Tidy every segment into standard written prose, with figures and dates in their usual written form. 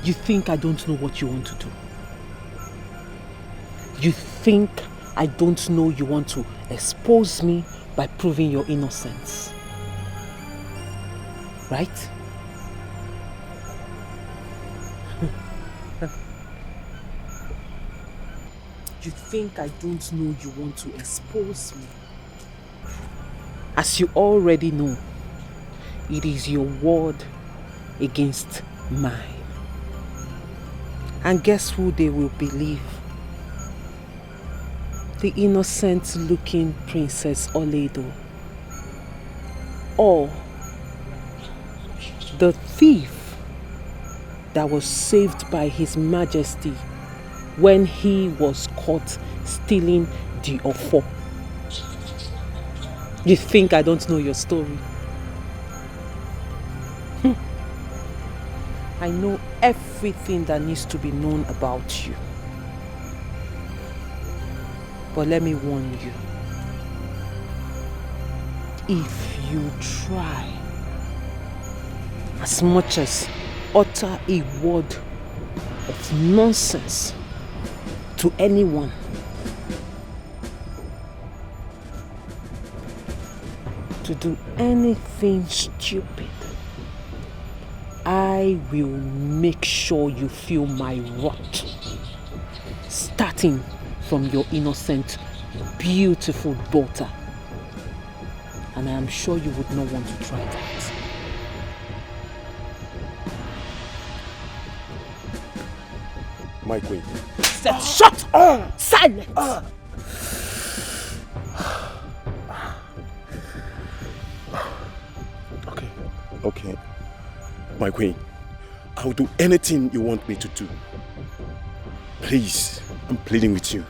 You think I don't know what you want to do? You think I don't know you want to expose me by proving your innocence? Right? You think I don't know you want to expose me? As you already know, it is your word against mine. And guess who they will believe? The innocent-looking Princess Oledo. Or the thief that was saved by His Majesty when he was caught stealing the ofo. You think I don't know your story? I know everything that needs to be known about you. But let me warn you. If you try as much as utter a word of nonsense to anyone, to do anything stupid, I will make sure you feel my wrath, starting from your innocent, beautiful daughter. And I am sure you would not want to try that. My queen. Shut up! Silence! Okay. My queen, I'll do anything you want me to do. Please, I'm pleading with you.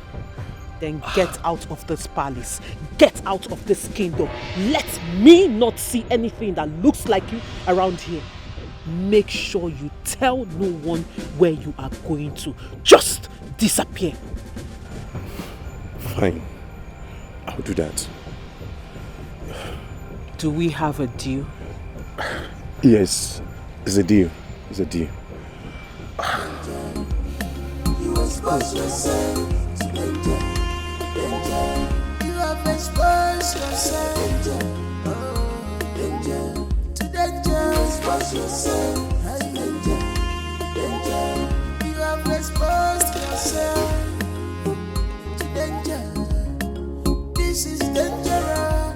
Then get out of this palace. Get out of this kingdom. Let me not see anything that looks like you around here. Make sure you tell no one where you are going to. Just disappear. Fine. I'll do that. Do we have a deal? Yes, it's a deal. It's a deal. You expose yourself to danger, danger. You have exposed yourself, danger, to danger. Expose yourself, danger, danger. You have exposed yourself to danger. This is dangerous.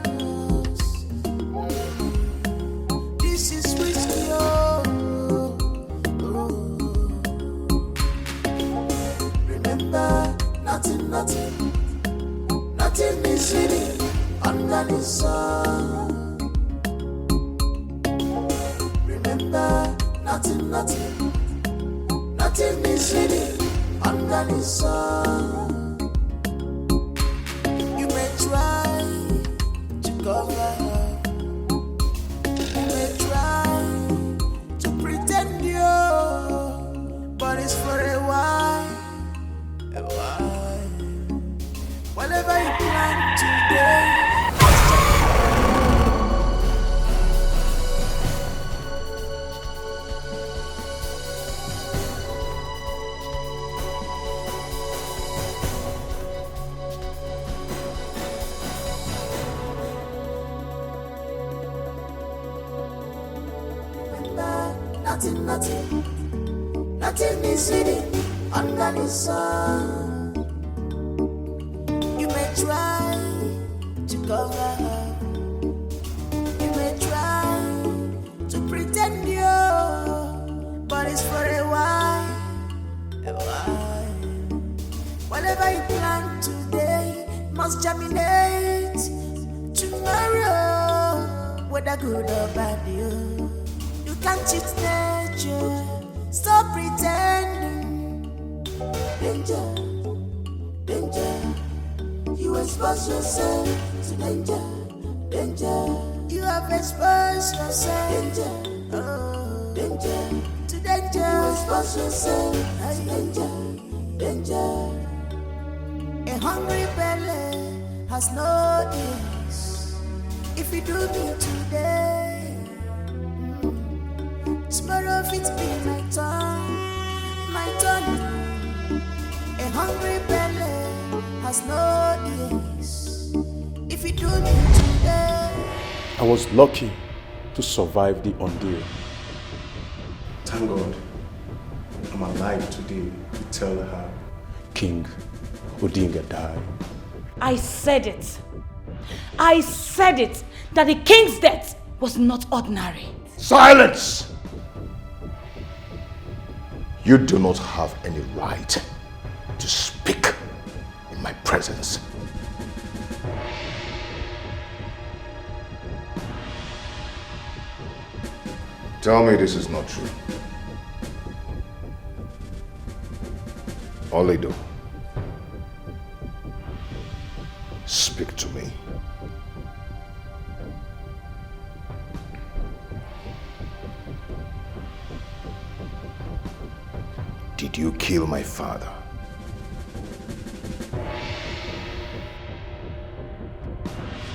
This is risky. Remember, nothing is hidden under the sun. Remember, nothing is hidden under the sun. You may try to cover up, you may try to pretend you, but it's for a while. Whatever you plan today, nothing is hidden under the sun. You may try to cover up, you may try to pretend you, but it's for a while, Whatever you plan today must germinate tomorrow, whether good or bad. You can't cheat nature, stop pretending. Danger, danger. You expose yourself to danger, danger. You have exposed yourself, danger, danger, to danger. You expose yourself to danger, danger. A hungry belly has no ears. If you do me today, tomorrow it be my turn. hungry belly has no ease. If you do me today, I was lucky to survive the ordeal. Thank God I'm alive today to tell her King Odinga died. I said it. I said it that the king's death was not ordinary. Silence! You do not have any right to speak in my presence. Tell me this is not true. Olido, speak to me. Did you kill my father?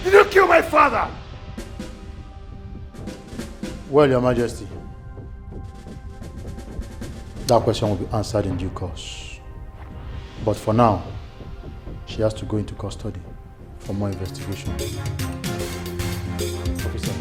Did you kill my father? Well, Your Majesty, that question will be answered in due course. But for now, she has to go into custody for more investigation. Officer.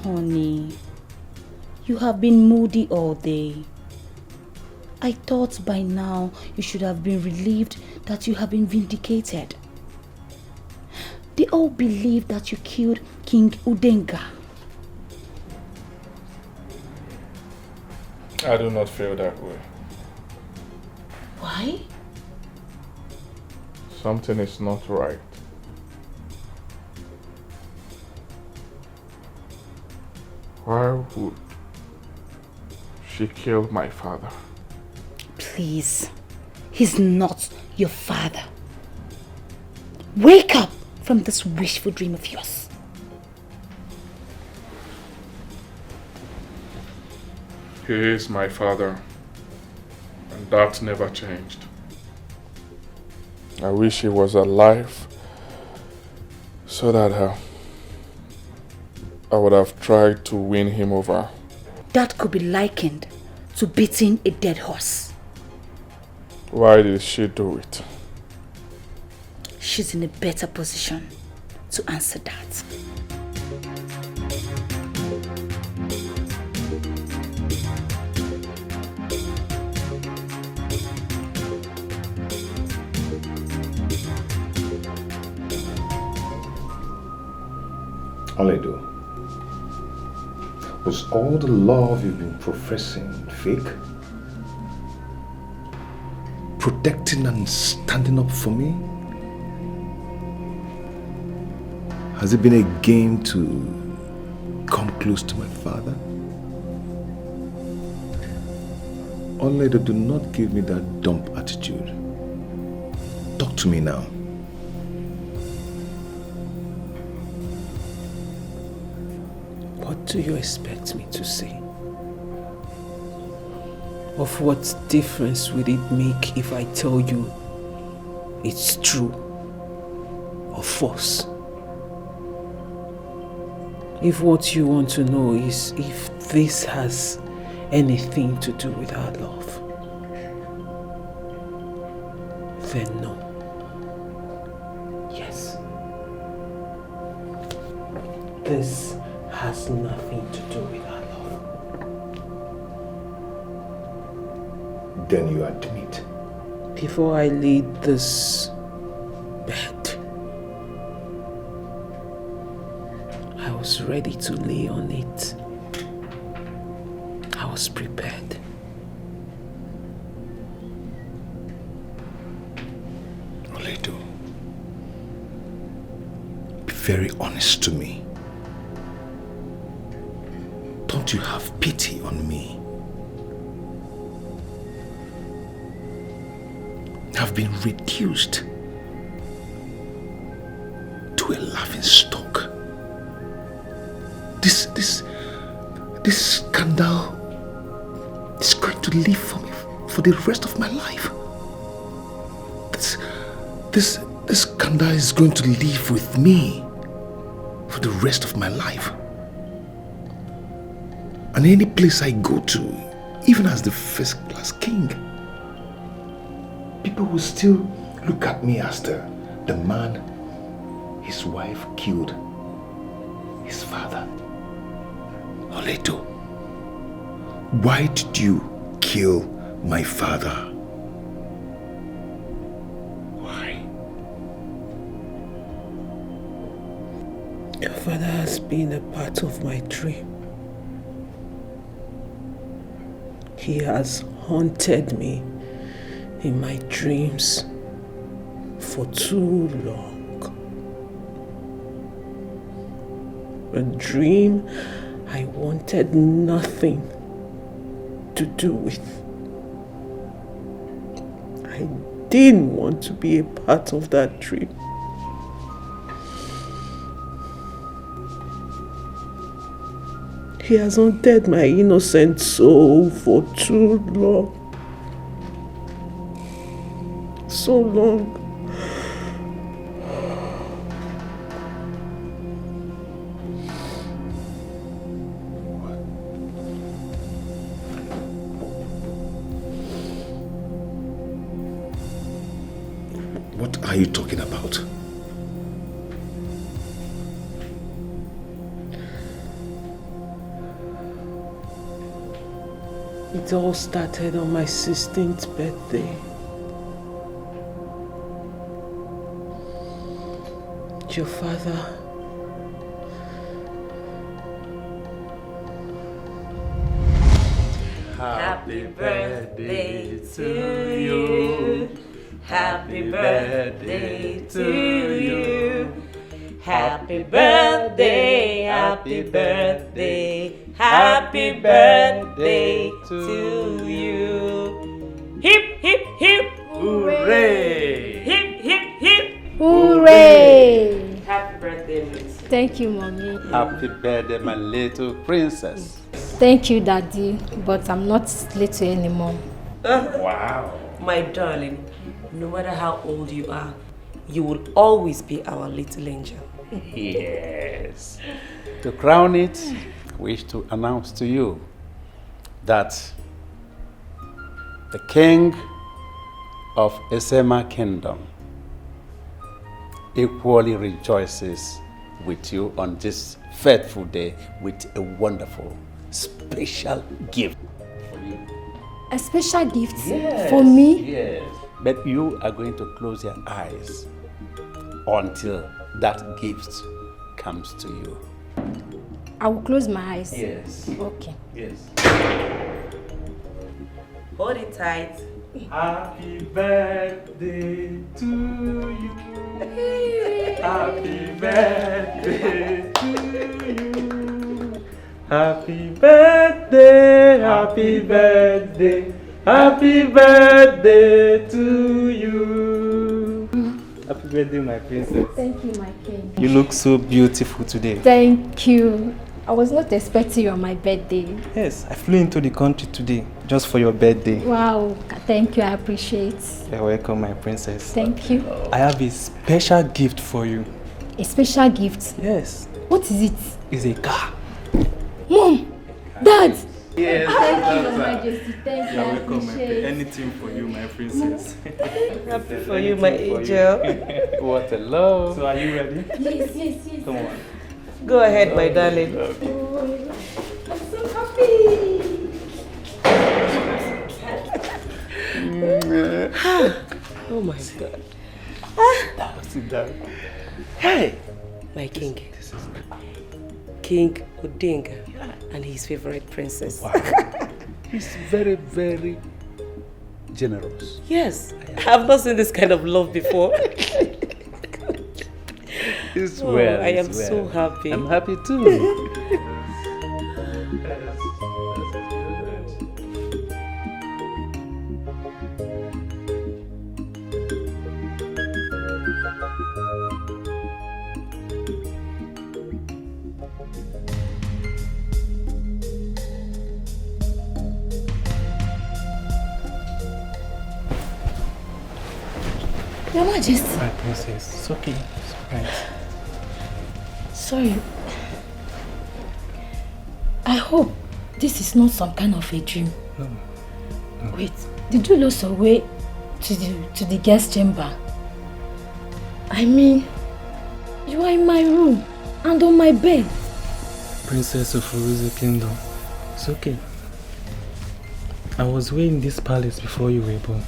Onny, you have been moody all day. I thought by now you should have been relieved that you have been vindicated. They all believe that you killed King Udenga. I do not feel that way. Why? Something is not right. Why would she kill my father? Please, he's not your father. Wake up from this wishful dream of yours. He is my father, and that never changed. I wish he was alive so that I would have tried to win him over. That could be likened to beating a dead horse. Why did she do it? She's in a better position to answer that. Oledo, was all the love you've been professing fake? Protecting and standing up for me? Has it been a game to come close to my father? Oledo, do not give me that dumb attitude. Talk to me now. What do you expect me to say? Of what difference would it make if I tell you it's true or false? If what you want to know is if this has anything to do with our love, then no. Yes. This has nothing to do with our love. Then you admit. Before I laid this bed, I was ready to lay on it. I was prepared. Oledo, be very honest to me. Don't you have pity on me? I've been reduced to a laughing stock. This scandal is going to live for me for the rest of my life. This scandal is going to live with me for the rest of my life. And any place I go to, even as the first class king, people will still look at me as the man his wife killed his father. Oledo, why did you kill my father? Why? Your father has been a part of my dream. He has haunted me in my dreams for too long. A dream I wanted nothing to do with. I didn't want to be a part of that dream. He has haunted my innocent soul for too long. So long. What are you talking about? It all started on my 16th birthday. Your father Happy birthday to you. Happy birthday to you. Happy birthday, happy birthday, happy birthday to you. Hip, hip, hip, hooray! Hip, hip, hip, Hooray! Happy birthday, Miss. Thank you, Mommy. Happy birthday, my little princess. Thank you, Daddy, but I'm not little anymore. Wow. My darling, no matter how old you are, you will always be our little angel. Yes. To crown it, I wish to announce to you that the king of Esema Kingdom equally rejoices with you on this fateful day with a wonderful, special gift for you. A special gift for me? Yes. But you are going to close your eyes until that gift comes to you. I will close my eyes. Yes. Okay. Yes. Hold it tight. Happy birthday to you. Happy birthday to you. Happy birthday, happy birthday, happy birthday to you. Happy birthday, my princess. Thank you, my king. You look so beautiful today. Thank you. I was not expecting you on my birthday. Yes, I flew into the country today just for your birthday. Wow. Thank you. I appreciate. You're welcome, my princess. Thank you. I have a special gift for you. A special gift? Yes. What is it? It's a car. Mom! Dad! Yes. Thank you, Your Majesty. Thank you. You're I welcome, my appreciate. anything for you, my princess. Happy for you, my angel. What a love. So are you ready? Yes, yes, yes. Come on. Go ahead, my darling. Oh, I'm so happy. Oh my God. Sit down. Hey, my king. King Odinga and his favorite princess. Wow. He's very, very generous. Yes, I've not seen this kind of love before. It's Oh, well. I am it's well. so happy. I'm happy too. Your Majesty. My princess. It's okay. It's alright. Sorry. I hope this is not some kind of a dream. No. Wait, did you lose your way to the guest chamber? I mean, you are in my room and on my bed. Princess of Uruzu Kingdom. It's okay. I was way in this palace before you were born.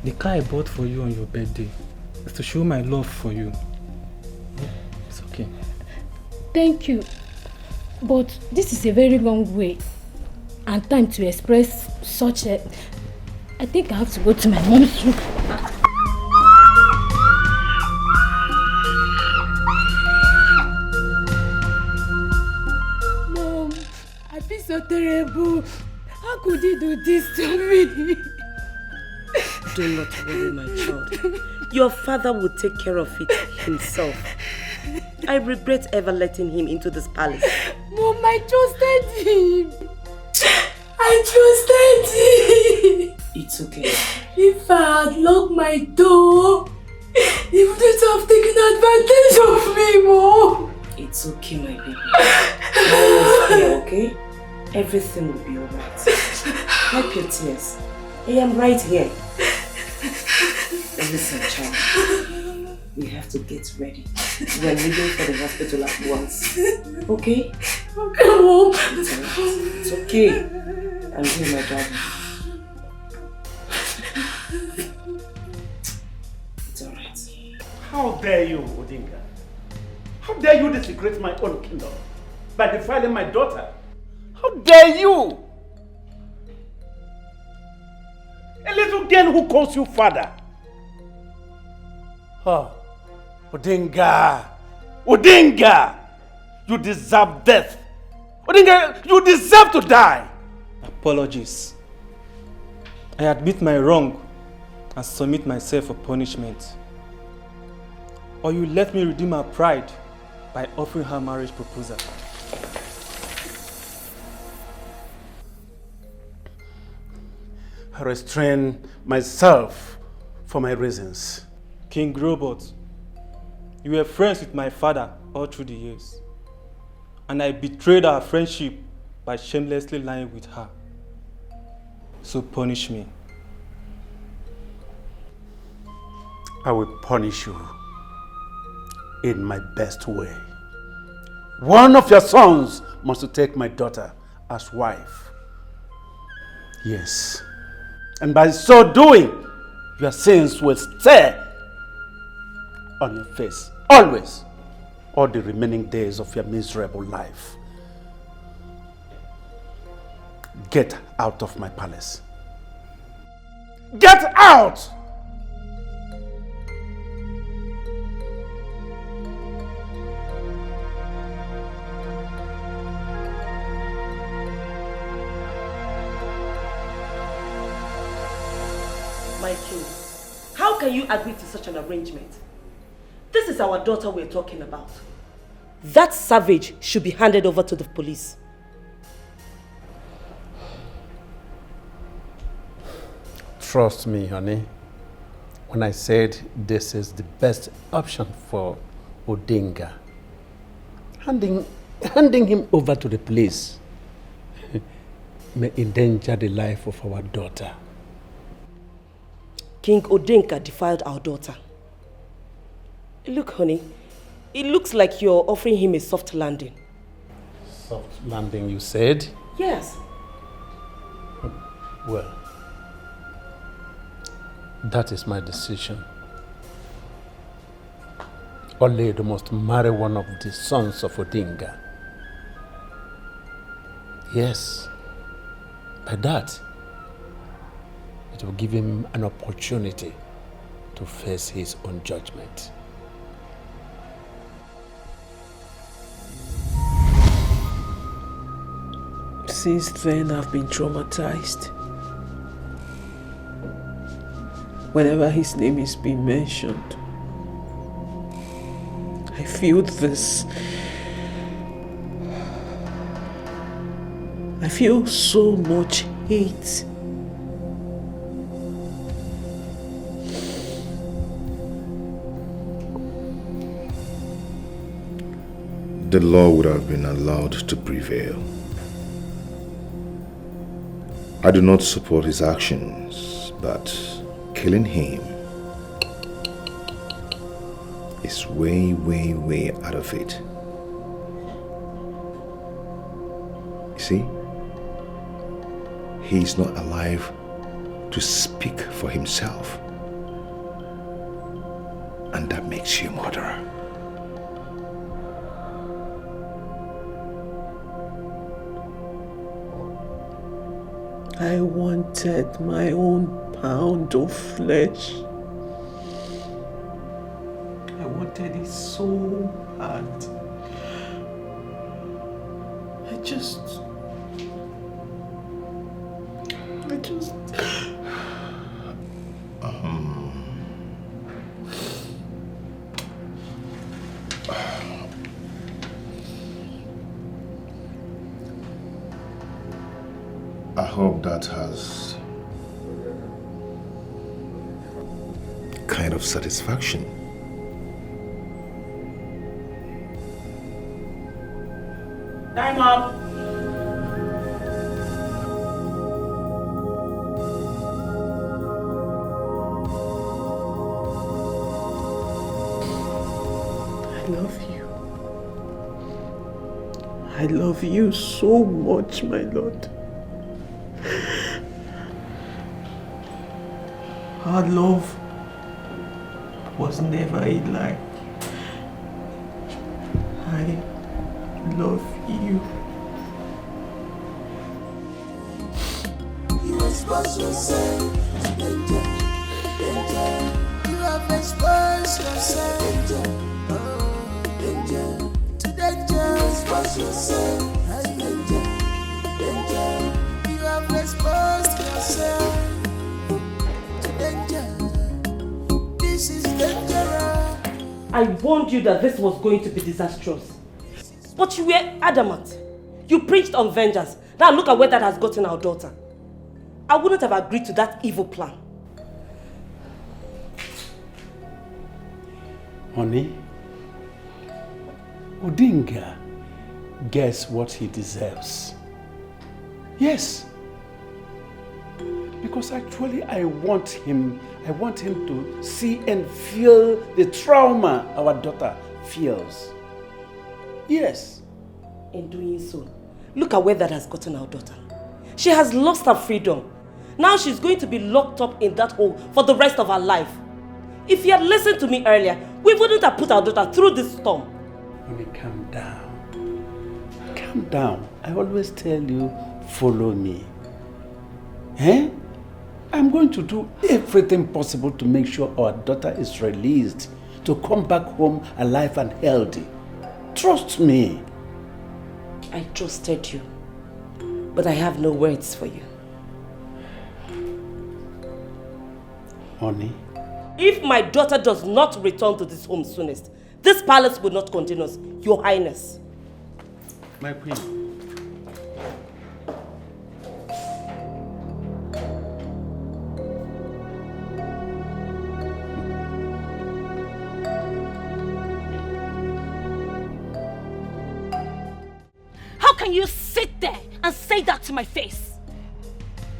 The car I bought for you on your birthday is to show my love for you. It's okay. Thank you. But this is a very long way and time to express such a... I think I have to go to my mom's room. Mom, I feel so terrible. How could he do this to me? Do not worry, my child. Your father will take care of it himself. I regret ever letting him into this palace. Mom, I trusted him. I trusted him. It's okay. If I had locked my door, he wouldn't have taken advantage of me, Mom. It's okay, my baby. Always here, okay? Everything will be alright. Wipe your tears. I am right here. Listen, child. We have to get ready. We are leaving for the hospital at once. Okay? Okay, Mom. It's alright. It's okay. I'm here, my darling. It's alright. How dare you, Odinga? How dare you desecrate my own kingdom by defiling my daughter? How dare you? A little girl who calls you father. Oh, Odinga! Odinga! You deserve death. Odinga, you deserve to die. Apologies. I admit my wrong and submit myself for punishment. Or you let me redeem her pride by offering her marriage proposal. I restrain myself for my reasons. King Robot, you were friends with my father all through the years. And I betrayed our friendship by shamelessly lying with her. So punish me. I will punish you in my best way. One of your sons must take my daughter as wife. Yes. And by so doing, your sins will stay on your face. Always. all the remaining days of your miserable life. Get out of my palace. Get out! My king, how can you agree to such an arrangement? This is our daughter we're talking about. That savage should be handed over to the police. Trust me, honey, when I said this is the best option for Odinga. Handing him over to the police may endanger the life of our daughter. King Odinga defiled our daughter. Look, honey, it looks like you're offering him a soft landing. Soft landing, you said? Yes. Well, that is my decision. Oledo must marry one of the sons of Odinga. Yes, by that, it will give him an opportunity to face his own judgment. Since then, I've been traumatized. Whenever his name is being mentioned, I feel this. I feel so much hate. The law would have been allowed to prevail. I do not support his actions, but killing him is way, way, way out of it. You see, he is not alive to speak for himself, and that makes you a murderer. I wanted my own pound of flesh. I wanted it so bad. I just I hope that has kind of satisfaction. Time up. I love you. I love you so much, my lord. Our love was never a lie. I love you. You expose yourself to danger, danger. You have exposed yourself danger, to danger. Expose yourself to danger, danger. You have exposed yourself to danger. This is dangerous. I warned you that this was going to be disastrous. But you were adamant. You preached on vengeance. Now look at where that has gotten our daughter. I wouldn't have agreed to that evil plan. Honey, Odinga gets what he deserves. Yes. Because actually I want him to see and feel the trauma our daughter feels. Yes. In doing so, look at where that has gotten our daughter. She has lost her freedom. Now she's going to be locked up in that hole for the rest of her life. If you had listened to me earlier, we wouldn't have put our daughter through this storm. Only calm down. Calm down. I always tell you, follow me. Eh? I'm going to do everything possible to make sure our daughter is released, to come back home alive and healthy. Trust me. I trusted you, but I have no words for you. Honey? If my daughter does not return to this home soonest, this palace will not continue, Your Highness. My queen. How can you sit there and say that to my face?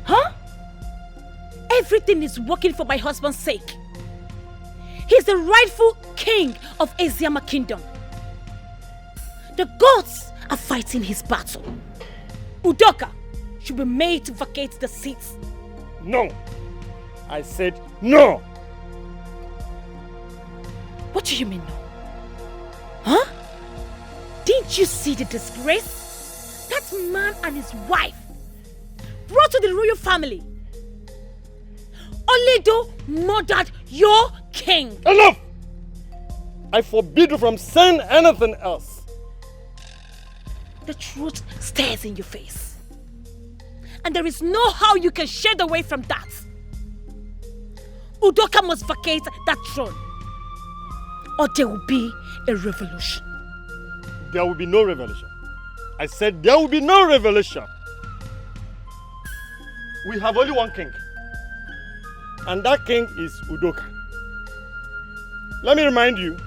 Huh? Everything is working for my husband's sake. He's the rightful king of Eziama Kingdom. The gods are fighting his battle. Udoka should be made to vacate the seats. No. I said no. What do you mean no? Huh? Didn't you see the disgrace? That man and his wife brought to the royal family. Oledo murdered your king. Enough! I forbid you from saying anything else. The truth stares in your face. And there is no how you can shed away from that. Udoka must vacate that throne, or there will be a revolution. There will be no revolution. I said there will be no revolution. We have only one king. And that king is Udoka. Let me remind you,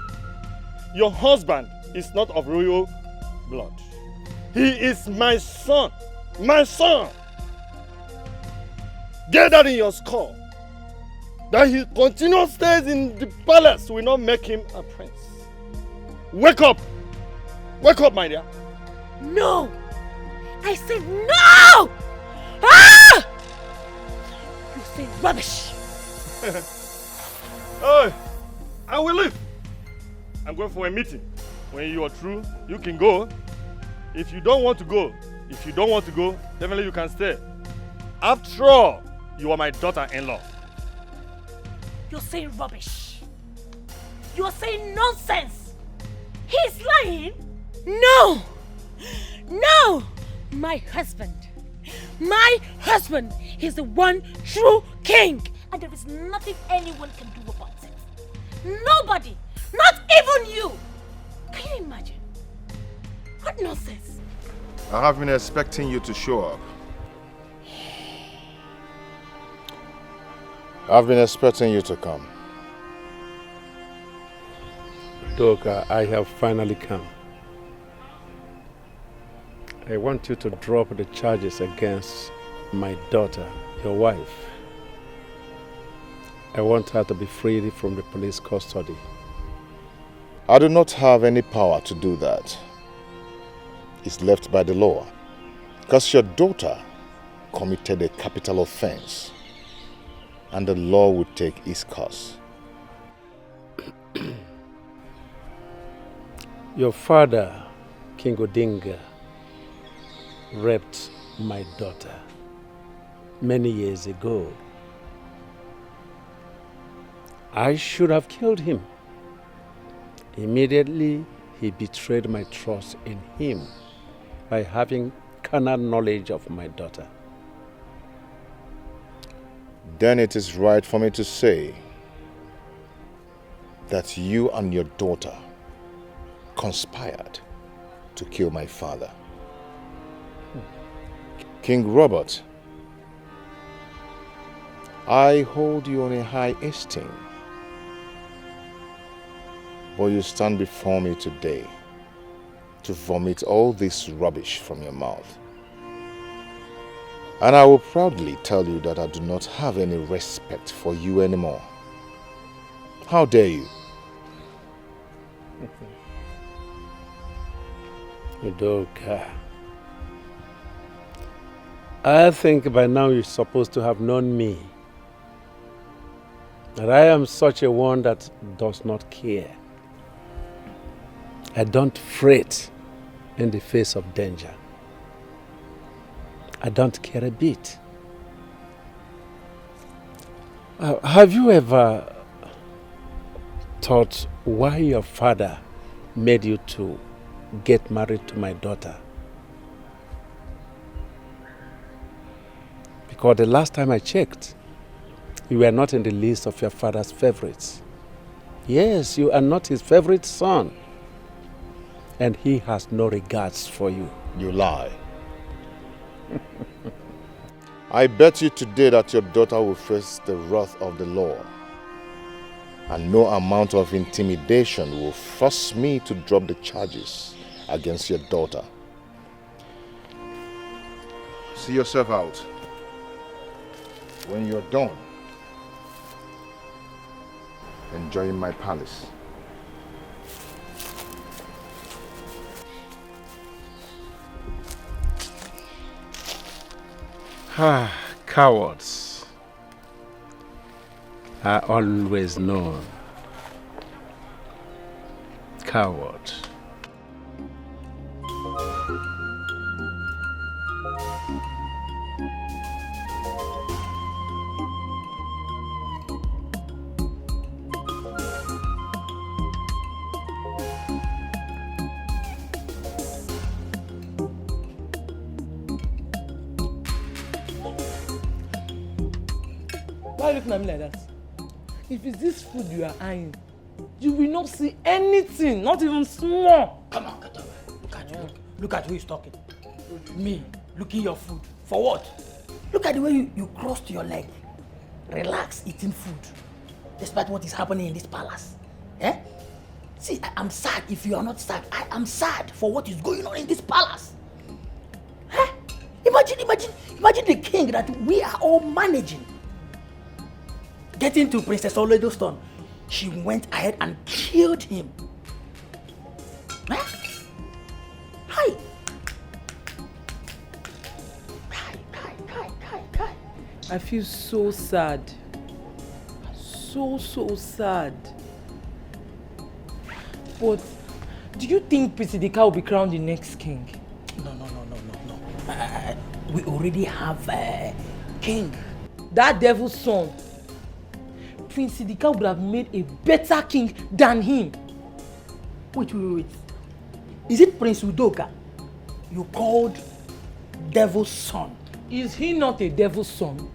your husband is not of royal blood. He is my son. My son. Get that in your skull. That he continues stays in the palace will not make him a prince. Wake up. Wake up, my dear. No! I said no! Ah! You say rubbish. Hey, I will leave. I'm going for a meeting. When you are through, you can go. If you don't want to go, definitely you can stay. After all, you are my daughter-in-law. You're saying rubbish. You're saying nonsense. He's lying. No! No! My husband is the one true king. And there is nothing anyone can do about it. Nobody! Not even you! Can you imagine? What nonsense? I have been expecting you to show up. I've been expecting you to come. Udoka, I have finally come. I want you to drop the charges against my daughter, your wife. I want her to be freed from the police custody. I do not have any power to do that. It's left by the law. Because your daughter committed a capital offense, and the law would take its course. Your father, King Odinga, raped my daughter many years ago. I should have killed him. Immediately, he betrayed my trust in him by having carnal knowledge of my daughter. Then it is right for me to say that you and your daughter conspired to kill my father. King Robert, I hold you in a high esteem. But you stand before me today to vomit all this rubbish from your mouth. And I will proudly tell you that I do not have any respect for you anymore. How dare you? Udoka, I think by now you're supposed to have known me. That I am such a one that does not care. I don't fret in the face of danger. I don't care a bit. Have you ever thought why your father made you to get married to my daughter? Because the last time I checked, you were not in the list of your father's favorites. Yes, you are not his favorite son. And he has no regards for you. You lie. I bet you today that your daughter will face the wrath of the law. And no amount of intimidation will force me to drop the charges against your daughter. See yourself out. When you're done enjoying my palace. Ah, cowards are always known. Coward. Why are you looking at me like that? If it's this food you are eyeing, you will not see anything, not even small. Come on, get away. Look at you. Look at who is talking. Me, looking your food. For what? Look at the way you crossed your leg. Relax, eating food. Despite what is happening in this palace. Eh? See, I'm sad if you are not sad. I am sad for what is going on in this palace. Eh? Imagine the king that we are all managing. Getting to Princess Oledo's son, she went ahead and killed him. Eh? Hi. I feel so sad. So sad. But do you think Prisidika will be crowned the next king? No. We already have a king. That devil's son. Prince Sidika would have made a better king than him. Wait. Is it Prince Udoka you called devil's son? Is he not a devil's son?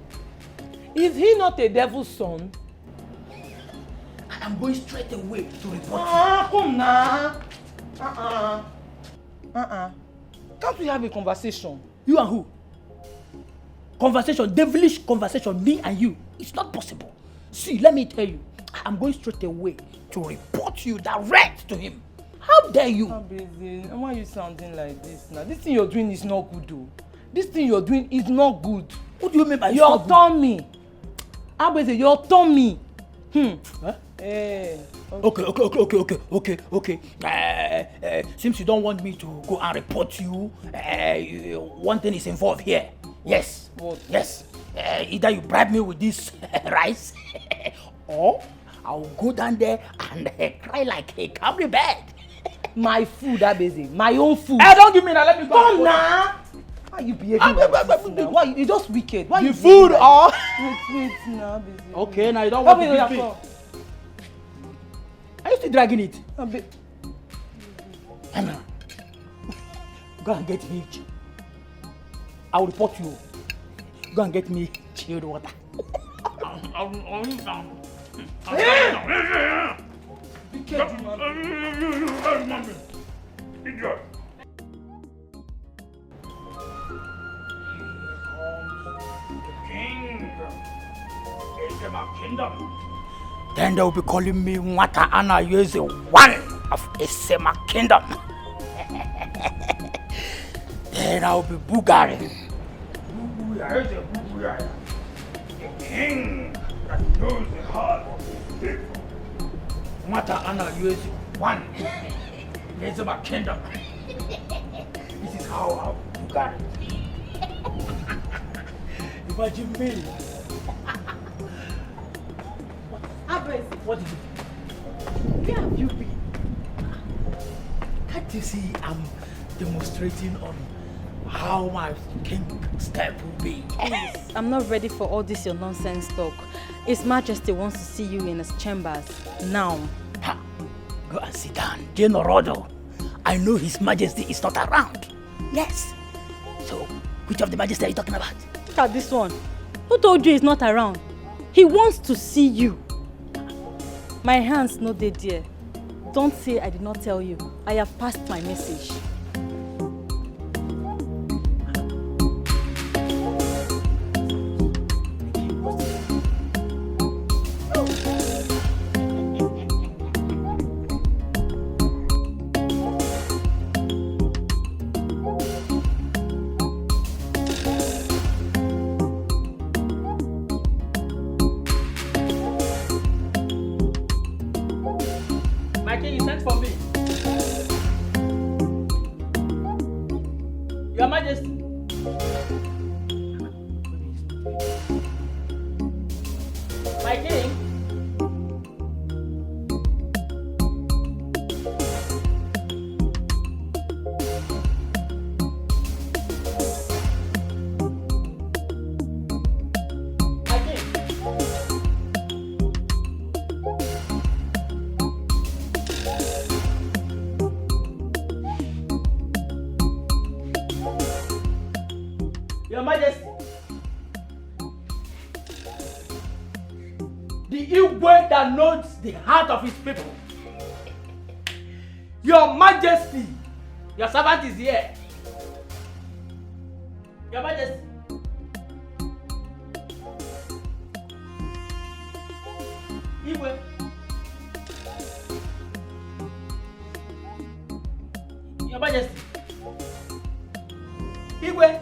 Is he not a devil's son? I am going straight away to report you. Come now. Can't we have a conversation? You and who? Conversation, devilish conversation, me and you. It's not possible. See, let me tell you, I'm going straight away to report you direct to him. How dare you? Abeze, why are you sounding like this now? This thing you're doing is not good though. This thing you're doing is not good. What do you mean by your tummy? Abeze, your tummy. Huh? Okay. Since you don't want me to go and report you, one thing is involved here. Yes. What? Yes. Either you bribe me with this rice, or I'll go down there and cry like a camry bed. My food, Abeze. My own food. Hey, don't give me that. Let me go. Come now. Why are you behaving like this now? Why you just wicked? Why the you food or? Wait now, Abeze. Okay, now you don't want to beat me. Are you still dragging it? Emma, go and get me. I will report you. Go and get me chilled water. Then they will be calling me Nwata Ana Yeze, one of Esema Kingdom. Then I will be Bugari. The king that knows the heart of his people. Nwata Ana Yeze, one. Esema Kingdom. This is how I will Bugari. Imagine me. Abeze, what did you do? Where have you been? Can't you see I'm demonstrating on how my king step will be? Please, I'm not ready for all this your nonsense talk. His Majesty wants to see you in his chambers now. Ha! Go and sit down, General. I know His Majesty is not around. Yes. So, which of the Majesty are you talking about? Look at this one. Who told you he's not around? He wants to see you. My hands no dey there. Don't say I did not tell you. I have passed my message. Your Majesty. My king. Your Majesty, the Igwe that knows the heart of his people. Your Majesty, your servant is here. Your Majesty. Igwe. Your Majesty. Igwe.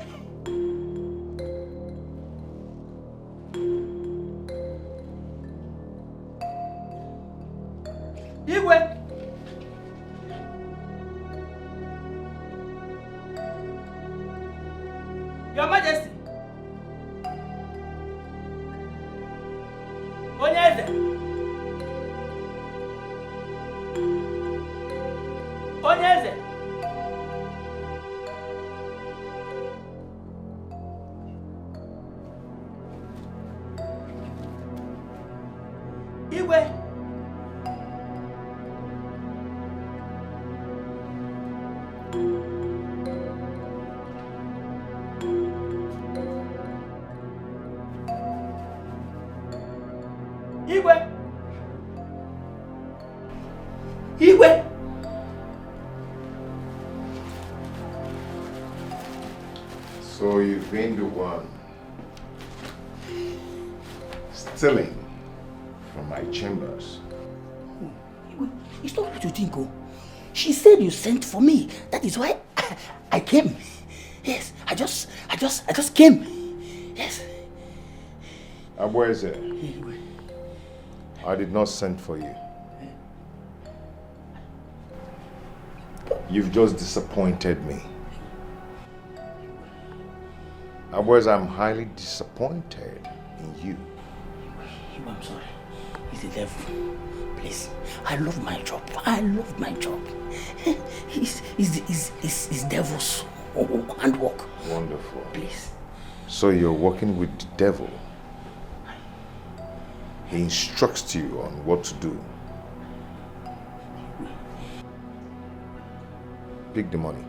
Igwe! Your Majesty! Onyeze! Onyeze! Igwe! Igwe! Igwe! So you've been the one stealing from my chambers. Igwe, it's not what you think, oh. She said you sent for me. That is why I came. Yes, I just came. Yes. Abweze, I did not send for you. You've just disappointed me. Abweze, I'm highly disappointed in you. I'm sorry. He's the devil. Please, I love my job. I love my job. He's devil's handwork. Wonderful. Please. So you're working with the devil. He instructs you on what to do. Pick the money.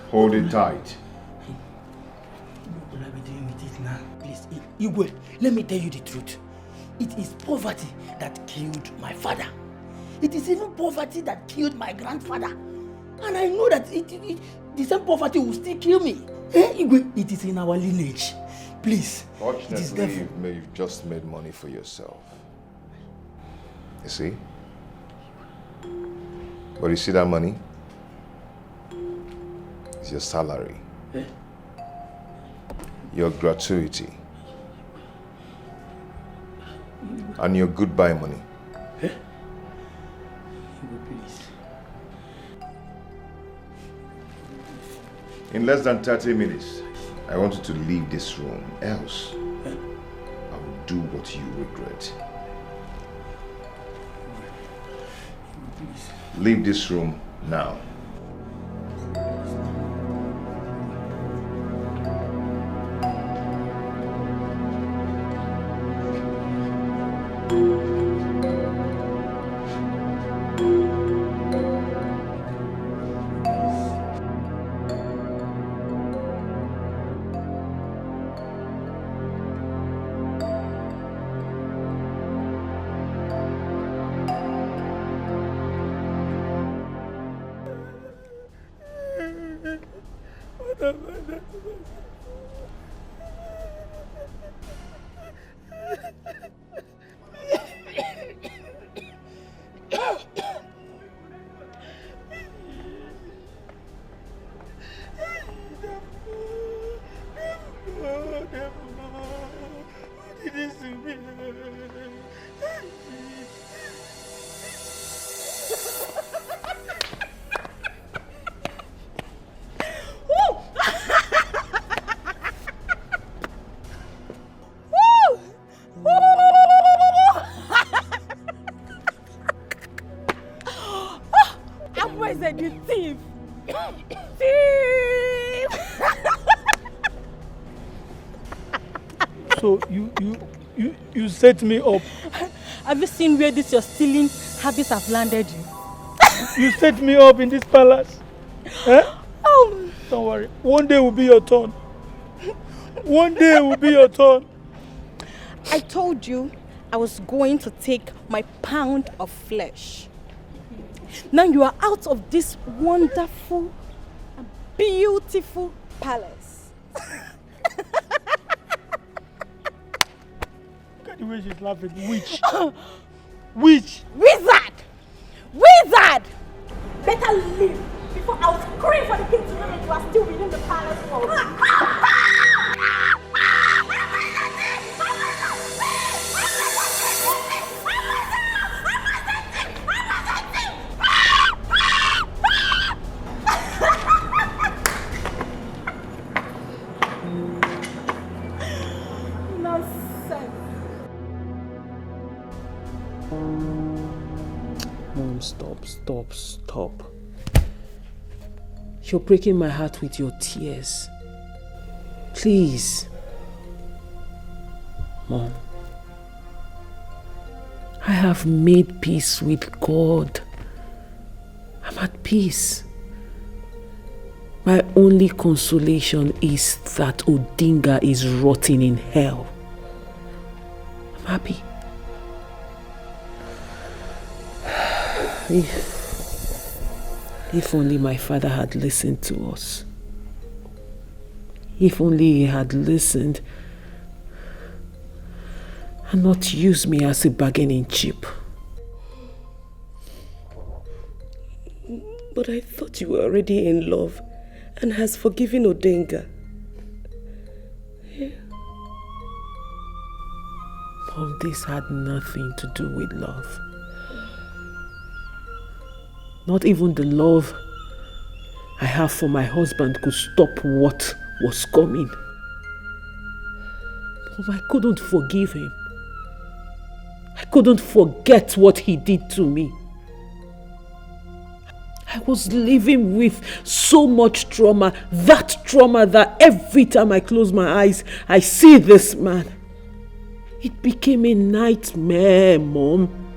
Hold it tight. What will I be doing with it now? Please, Igwe, let me tell you the truth. It is poverty that killed my father. It is even poverty that killed my grandfather. And I know that the same poverty will still kill me. Igwe, it is in our lineage. Please. Fortunately, you've just made money for yourself. You see? But you see that money? It's your salary. Your gratuity. And your goodbye money. In less than 30 minutes, I want you to leave this room. Else, do what you regret. Leave this room now. So you set me up. Have you seen where this your stealing habits have landed you? You set me up in this palace. Eh? Oh. Don't worry. One day will be your turn. One day will be your turn. I told you I was going to take my pound of flesh. Now you are out of this wonderful, beautiful palace. Look at the way she's laughing. Witch. Witch. Wizard! Wizard! Better leave before I'll scream for the king to know that you are still within the palace walls. Mom, stop. You're breaking my heart with your tears. Please. Mom, I have made peace with God. I'm at peace. My only consolation is that Odinga is rotting in hell. I'm happy. If only my father had listened to us. If only he had listened and not used me as a bargaining chip. But I thought you were already in love and has forgiven Odinga. Yeah. Mom, this had nothing to do with love. Not even the love I have for my husband could stop what was coming. Mom, I couldn't forgive him. I couldn't forget what he did to me. I was living with so much trauma, that every time I close my eyes, I see this man. It became a nightmare, Mom.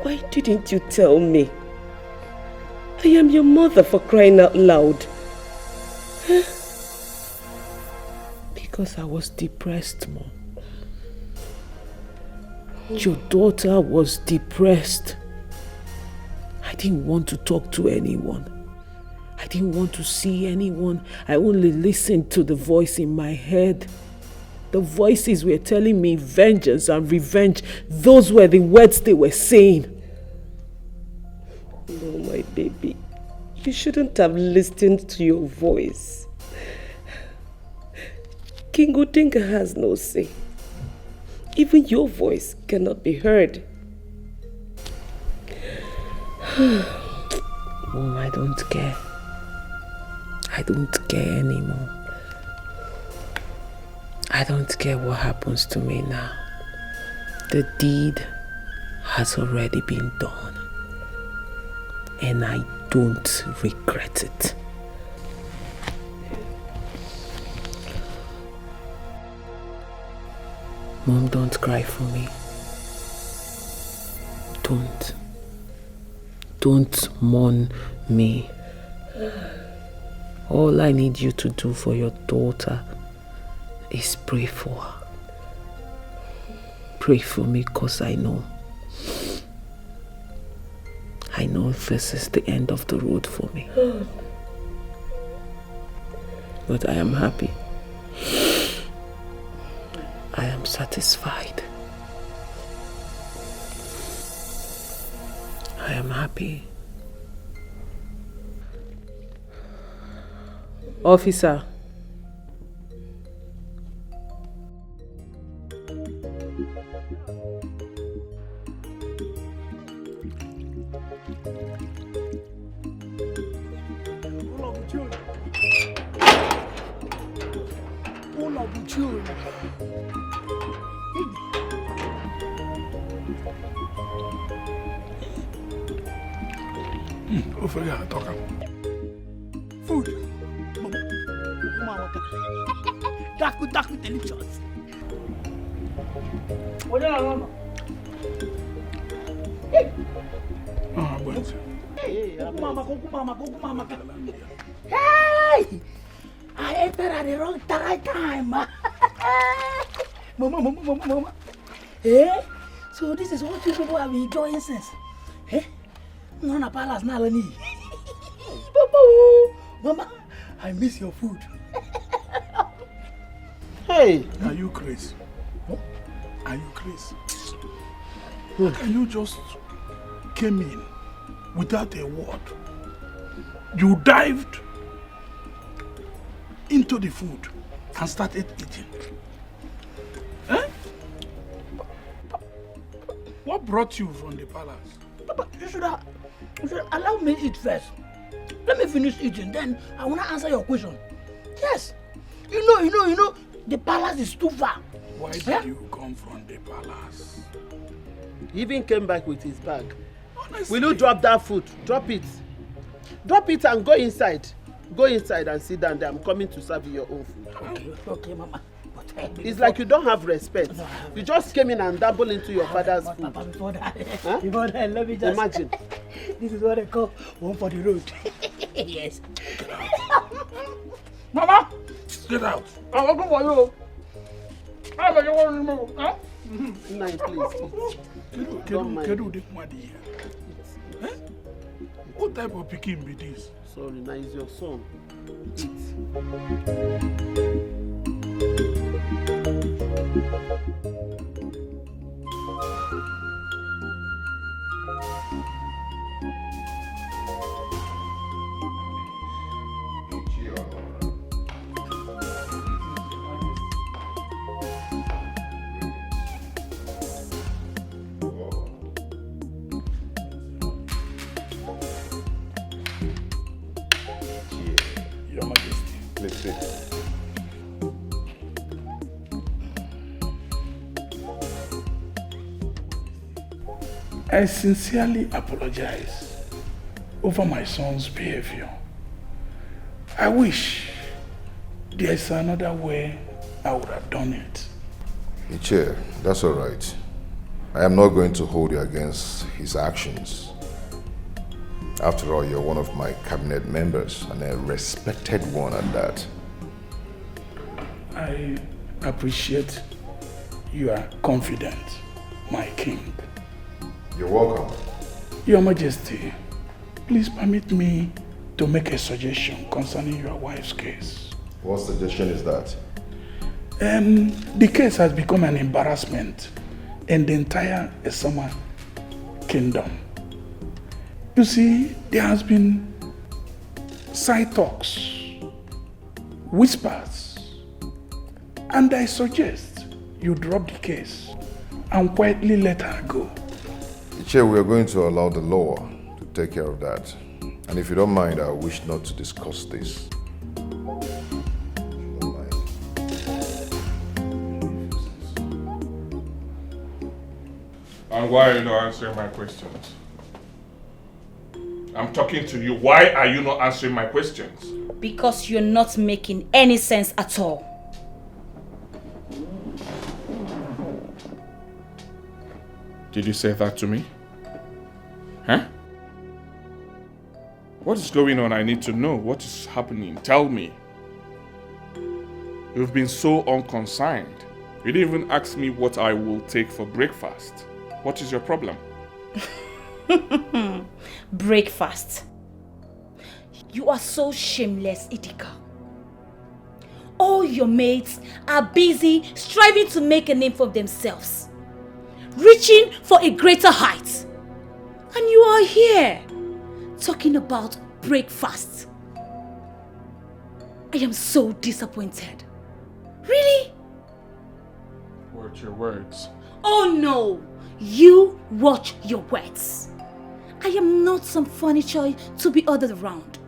Why didn't you tell me? I am your mother, for crying out loud. Huh? Because I was depressed, Mom. Your daughter was depressed. I didn't want to talk to anyone. I didn't want to see anyone. I only listened to the voice in my head. The voices were telling me vengeance and revenge. Those were the words they were saying. No, my baby. You shouldn't have listened to your voice. King Odinga has no say. Even your voice cannot be heard. Mom, I don't care. I don't care anymore. I don't care what happens to me now. The deed has already been done. And I don't regret it. Mom, don't cry for me. Don't. Don't mourn me. All I need you to do for your daughter is pray for her. Pray for me, because I know this is the end of the road for me. But I am happy. I am satisfied. I am happy. Officer. Food. Daku delicious. What are you? Hey, mama. Hey! I entered at the wrong time. Mama. Hey? So this is what you people have been enjoying since. Hey? No, na palace na lani. Mama, I miss your food. Hey! Are you crazy? Are you crazy? Can you just came in without a word? You dived into the food and started eating. Eh? What brought you from the palace? Papa, you should allow me eat first. Let me finish eating, then I want to answer your question. Yes. You know, the palace is too far. Why did you come from the palace? He even came back with his bag. Honestly. Will you drop that food? Drop it. Drop it and go inside. Go inside and sit down there. I'm coming to serve you your own food. Okay, Mama. It's like you don't have respect. You just came in and dabbled into your father's food. Papa, before that, Huh? let me just... Imagine. This is what I call one for the road. Yes. Mama! Get out. I'm working for you. I'm going to remove. Huh? Nine, please. What type of picking be this? Sorry, now it's your son. Your Majesty. Let's see. I sincerely apologize over my son's behavior. I wish there's another way I would have done it. Chair, that's all right. I am not going to hold you against his actions. After all, you're one of my cabinet members and a respected one at that. I appreciate your confidence, my king. You're welcome. Your Majesty, please permit me to make a suggestion concerning your wife's case. What suggestion is that? The case has become an embarrassment in the entire Esama kingdom. You see, there has been side talks, whispers, and I suggest you drop the case and quietly let her go. Chair, we are going to allow the law to take care of that. And if you don't mind, I wish not to discuss this. And why are you not answering my questions? I'm talking to you. Why are you not answering my questions? Because you're not making any sense at all. Did you say that to me? Huh? What is going on? I need to know. What is happening? Tell me. You've been so unconcerned. You didn't even ask me what I will take for breakfast. What is your problem? Breakfast. You are so shameless, Idika. All your mates are busy striving to make a name for themselves, reaching for a greater height. And you are here talking about breakfast. I am so disappointed. Really? Watch your words. Oh no! You watch your words. I am not some furniture to be ordered around.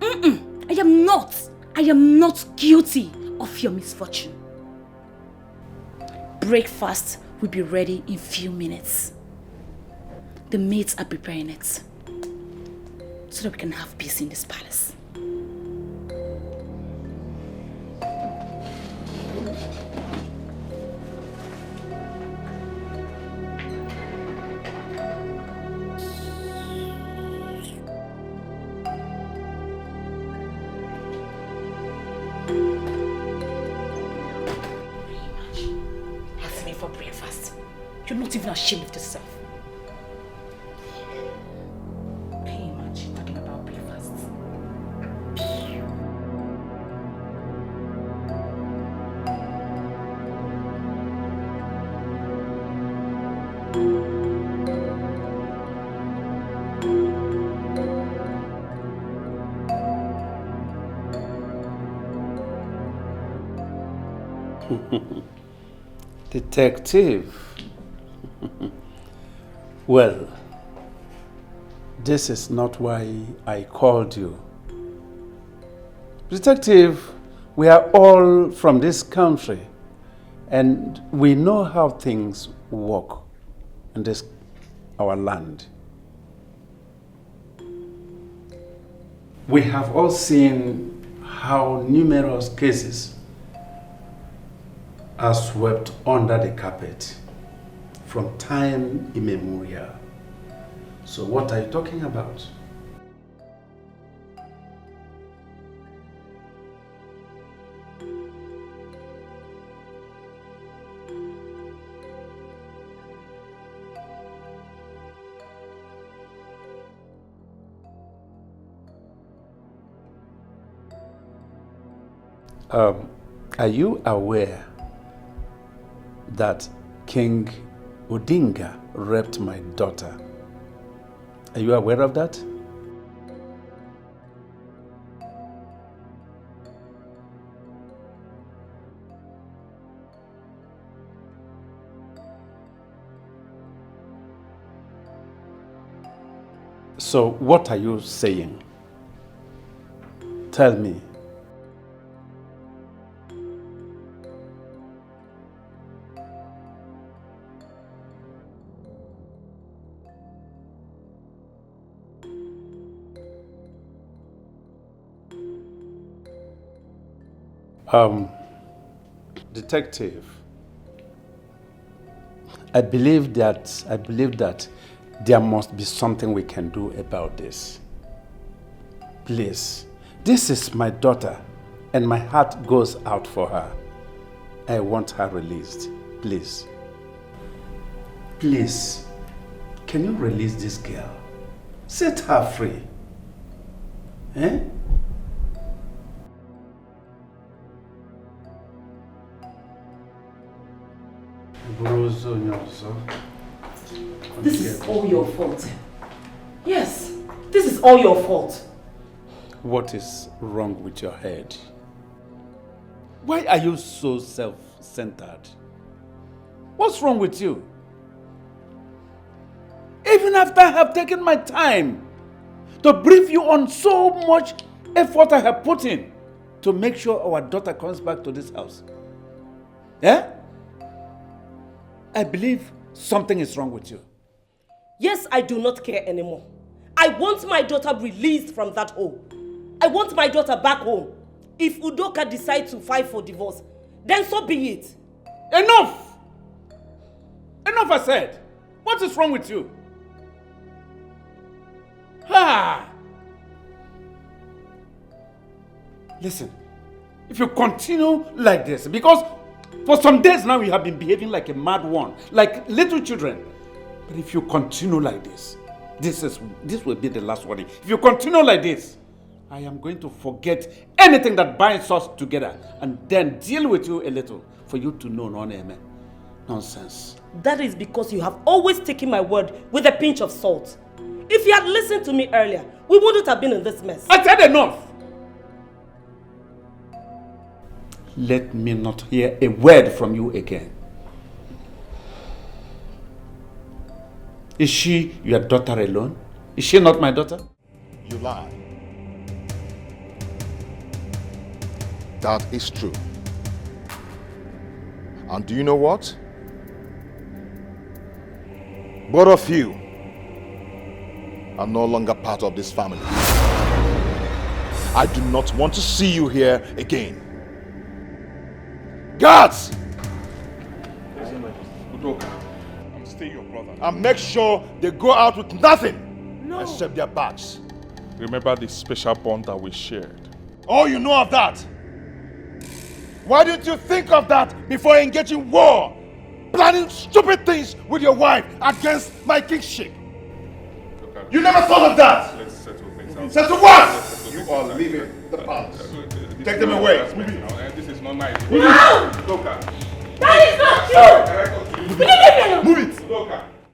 I am not. I am not guilty of your misfortune. Breakfast will be ready in few minutes. The maids are preparing it so that we can have peace in this palace. Asking me for breakfast. You're not even ashamed of yourself. Can you imagine talking about breakfast? Detective. Well, this is not why I called you. Detective, we are all from this country and we know how things work in this our land. We have all seen how numerous cases are swept under the carpet from time immemorial. So what are you talking about? Are you aware that King Odinga raped my daughter? Are you aware of that? So what are you saying? Tell me. Detective, I believe that there must be something we can do about this. Please, this is my daughter and my heart goes out for her. I want her released, please. Please, can you release this girl? Set her free. Eh? This is all your fault. Yes, this is all your fault. What is wrong with your head? Why are you so self-centered? What's wrong with you? Even after I have taken my time to brief you on so much effort I have put in to make sure our daughter comes back to this house. Yeah? I believe something is wrong with you. Yes, I do not care anymore. I want my daughter released from that hole. I want my daughter back home. If Udoka decides to file for divorce, then so be it. Enough! Enough, I said. What is wrong with you? Listen, if you continue like this, because for some days now you have been behaving like a mad one, like little children. But if you continue like this, this will be the last warning. If you continue like this, I am going to forget anything that binds us together and then deal with you a little for you to know nonsense. That is because you have always taken my word with a pinch of salt. If you had listened to me earlier, we wouldn't have been in this mess. I said enough! Let me not hear a word from you again. Is she your daughter alone? Is she not my daughter? You lie. That is true. And do you know what? Both of you are no longer part of this family. I do not want to see you here again. Guards! Udoka, I'm still your brother. And make sure they go out with nothing except their bags. Remember the special bond that we shared. Oh, you know of that? Why didn't you think of that before engaging war? Planning stupid things with your wife against my kingship. You never thought of that! Let's settle things out. Settle what? You are leaving the palace. Take them away. This is not nice. No! Udoka. That is not true! Leave me alone! Move it!